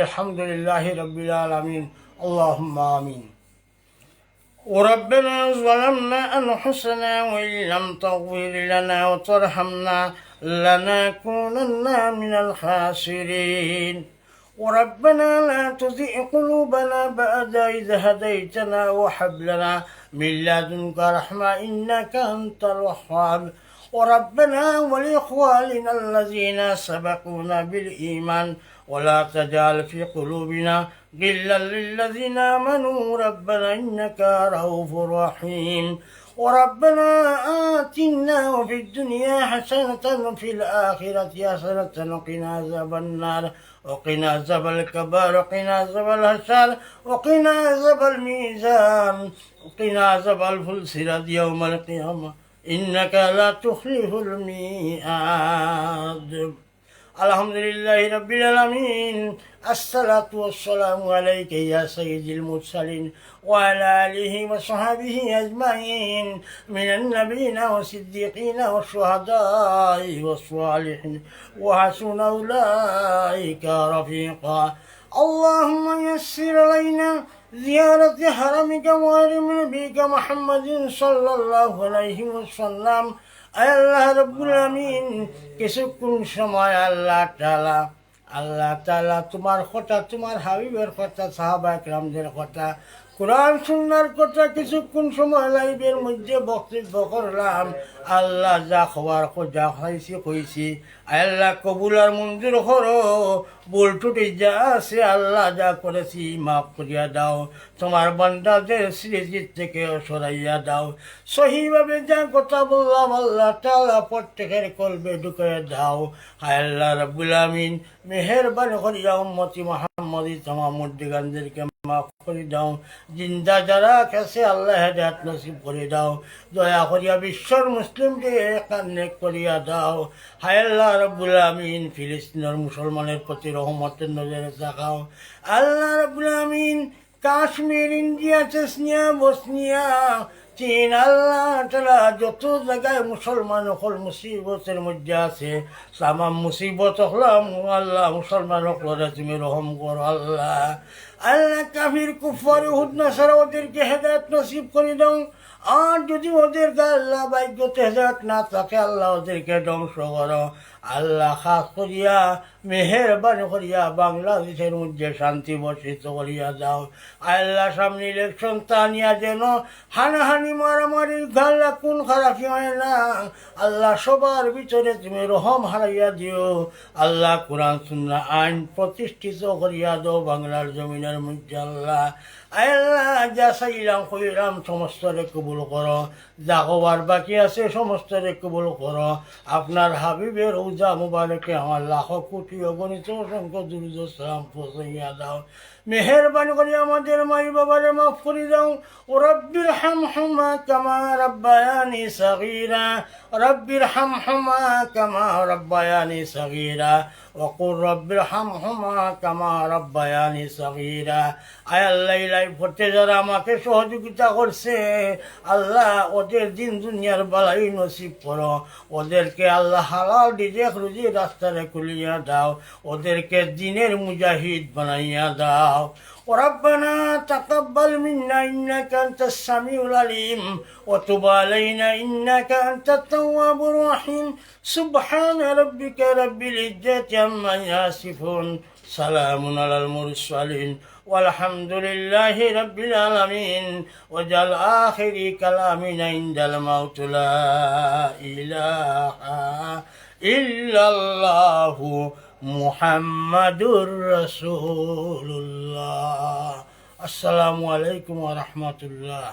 الحمد لله رب العالمين اللهم آمين. وربنا ظلمنا أنفسنا وإن لم تغفر لنا وترحمنا لنكونن من الخاسرين. وربنا لا تزغ قلوبنا بعد إذ هديتنا وهب لنا من لدنك رحمة إنك أنت الوهاب. وربنا ولإخواننا الذين سبقونا بالإيمان ولا تجعل في قلوبنا غلا للذين آمنوا ربنا إنك رؤوف رحيم. وربنا آتنا في الدنيا حسنة وفي الآخرة حسنة وقنا عذاب النار وقنا عذاب الكبار وقنا عذاب الحشر وقنا عذاب الميزان وقنا عذاب الفلسرة يوم القيامة إنك لا تخلف الميعاد. الحمد لله رب العالمين. الصلاة والسلام عليك يا سيد المرسلين وعلى آله وصحبه أجمعين من النبيين والصديقين والشهداء والصالحين وحسن أولئك رفيقا. اللهم يسر علينا زيارة حرمك وحرم نبيك محمد صلى الله عليه وسلم. আল্লাহ রব্বুল আমিন, কিছুক্ষণ সময় আল্লাহ তাআলা তোমার কথা, তোমার হাবিবের কথা, সাহাবা কিরামদের কথা, কোরআন সুন্নাহর কথা কিছুক্ষণ সময় লাইভের মধ্যে বক্তব্য করলাম। আল্লাহ যা খবর যা কইছি আল্লাহ কবুল আর মঞ্জুর করো। ভুল টুটি যা আছে আল্লাহ যা করেছি মাফ করিয়া দাও। তোমার বান্দাদের সৃষ্টির থেকে সরাইয়া দাও। সহিভাবে যা কথা বললাম আল্লাহ তাআলা প্রত্যেকের কলবে ঢুকিয়ে দাও। আল্লাহ রাব্বুল আমিন, মেহেরবানি করিয়া উম্মতি মুহাম্মদী তামাম মুর্দিগানদেরকে মাফ করে দাও। জিন্দা যারা কাছে আল্লাহ হেদায়েত নসিব করে দাও। দয়া করিয়া বিশ্বর মুসলিমকে কান্নেক করিয়া দাও। হায় আল্লাহ রাব্বুল আমিন, ফিলিস্তিনের মুসলমানের প্রতি রহমতের নজরে তাকাও। আল্লাহ রাব্বুল আমিন, কাশ্মীর, ইন্ডিয়া, চেচনিয়া, বসনিয়া, চীন, আল্লাহ তাআলা যত জায়গায় মুসলমান হল মুসিবতের মধ্যে আছে, তামাম মুসিবত হলাম আল্লাহ মুসলমান হলে তুমি রহম করো। আল্লাহ কাফির কুফার উহুদ নাসারা ওদেরকে হেদায়েত নসিব করে দাও। আর যদি ওদের আল্লাহ ভাগ্যতে হেদায়েত না থাকে আল্লাহ ওদেরকে ধ্বংস করো। আল্লাহ খাস করিয়া মেহেরবানি করিয়া বাংলাদেশের মধ্যে শান্তি বর্ষিত করিয়া দাও। আল্লাহ সামনে ইলেকশন তানিয়া যেন হানাহানি মারামারি গাল্লা কোন খারাপি হয় না। আল্লাহ সবার ভিতরে তুমি রহম হারাইয়া দিও। আল্লাহ কোরআন সুন্নাহ আইন প্রতিষ্ঠিত করিয়া দাও বাংলার জমিনের মধ্যে। আল্লাহ যা চাইলাম কইলাম সমস্তরে কবুল করো। যা হবার বাকি আছে সমস্তরে কবুল করো। আপনার হাবিবের রওজা মুবারকে আমার লাখ কোটি অগণিত অসংখ্য দুরূদ ও সালাম পৌঁছাইয়া দাও। মেহেরবানি করে আমাদের মাই বাবারে মাফ করে দাও। ও রব্বির হামহুমা কামা রাব্বায়ানি সাগীরা, রব্বির হামহুমা কামা রাব্বায়ানি সাগীরা ওয়াকুর রব্বির হামহুমা কামা রাব্বায়ানি সাগীরা। আয় আল্লাহ, লাইভ করতে যারা আমাকে সহযোগিতা করছে আল্লাহ ওদের দিন দুনিয়ার বালাই নসিব করো। ওদেরকে আল্লাহ হালাল রিজিক রুজি রাস্তারে খুলিয়া দাও। ওদেরকে দিনের মুজাহিদ বানাইয়া দাও। وربنا تقبل منا إنك أنت السميع العليم وتب علينا إنك أنت التواب الرحيم. سبحان ربك رب العزة عما يصفون، سلام على المرسلين والحمد لله رب العالمين. وجعل آخر كلامنا عند الموت لا إله إلا الله মুহাম্মাদুর রাসূলুল্লাহ। আসসালামু আলাইকুম ওয়া রাহমাতুল্লাহ।